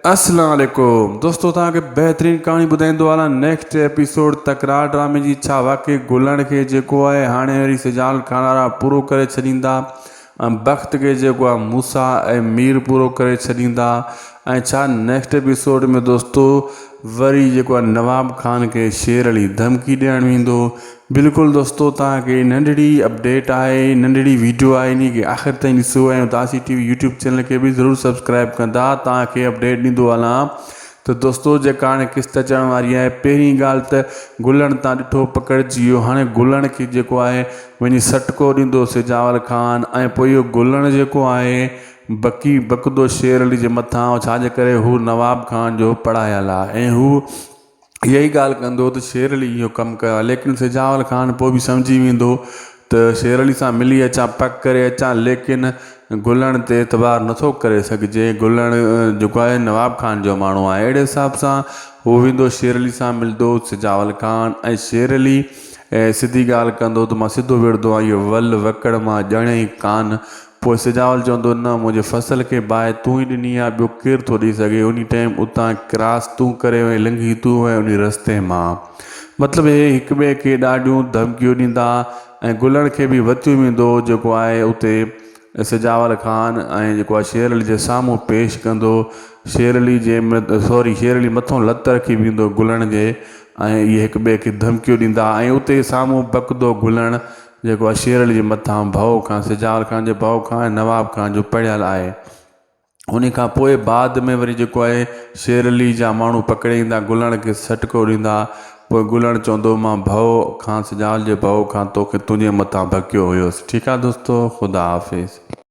अस्सलाम वालेकुम दोस्तों, तव्हांखे बेहतरीन कहानी ॿुधाईंदो हलां। नेक्स्ट एपिसोड तकरार ड्रामे जी छा वाकई गुलण खे जेको आहे हाणे वरी सिजाल खान वारा पूरो करे छॾींदा, बख़्त के जेको आहे मूसा ऐं मीर पूरो करे छॾींदा। ऐं छा नेक्स्ट एपिसोड में दोस्तों वरी जेको आहे नवाब खान के शेर अली धमकी ॾियणु वेंदो। बिल्कुलु दोस्तों, तव्हांखे नंढड़ी अपडेट आहे, नंढड़ी वीडियो आहे, इन खे आख़िर ताईं ॾिसो ऐं तासी टीवी यूट्यूब चैनल के भी ज़रूर सब्सक्राइब कंदा। तव्हांखे अपडेट ॾींदो हलां तो दोस्तों जेका हाणे किस्त अचण वारी आहे। पहिरीं ॻाल्हि त गुलण तां ॾिठो पकड़जी वियो, हाणे गुलण खे जेको आहे वञी सटको ॾींदो सिजावल खान। ऐं पोइ इहो गुलण जेको आहे बकदो शेर अली जे मथां, छाजे करे हू नवाब खान जो पढ़ायल आहे ऐं हू यही ॻाल्हि कंदो त शेर अली इहो कमु कयो। लेकिन सिजावल खान पोइ बि सम्झी वेंदो त शेर अली सां मिली अचां, पक करे अचां, लेकिन गुलण ते एतबार नथो करे सघिजे। गुलण जेको आहे नवाब खान जो माण्हू आहे। अहिड़े हिसाब सां हू वेंदो शेर अली सां मिलंदो सिजावल खान। ऐं शेर अली सिधी ॻाल्हि कंदो त मां सिधो विढ़ंदो आहियां, इहो वल वकड़ मां ॼणे ई कान। पोइ सिजावल चवंदो न, मुंहिंजे फसल खे बाहि तूं ई ॾिनी आहे, ॿियो केरु थो ॾेई सघे। उन टाइम उतां क्रॉस तूं करे वई, लंघी तूं वई उन रस्ते मां। मतिलबु हे हिक ॿिए खे ॾाढियूं धमकियूं ॾींदा ऐं गुलण खे बि वतियो वेंदो जेको आहे उते सिजावल खान ऐं जेको आहे शेर अली जे साम्हूं पेश कंदो। शेर अली मथां लत रखी वेंदो गुलण जे, ऐं इहे हिक ॿिए खे धमकियूं ॾींदा। ऐं उते साम्हूं बकदो गुलण जेको आहे शेर अली जे मथां भउ खां, सिजावल खान जे भउ खां ऐं नवाब खान जो पढ़ियल आहे। उन खां पोइ बाद में वरी जेको आहे शेर अली जा माण्हू पकड़े ईंदा, गुलण खे सटको ॾींदा। पोइ गुलण चवंदो मां भउ खां, सिजावल जे भउ खां तोखे तुंहिंजे मथां भकियो हुयुसि। ठीकु आहे दोस्तों, ख़ुदा हाफ़िज़।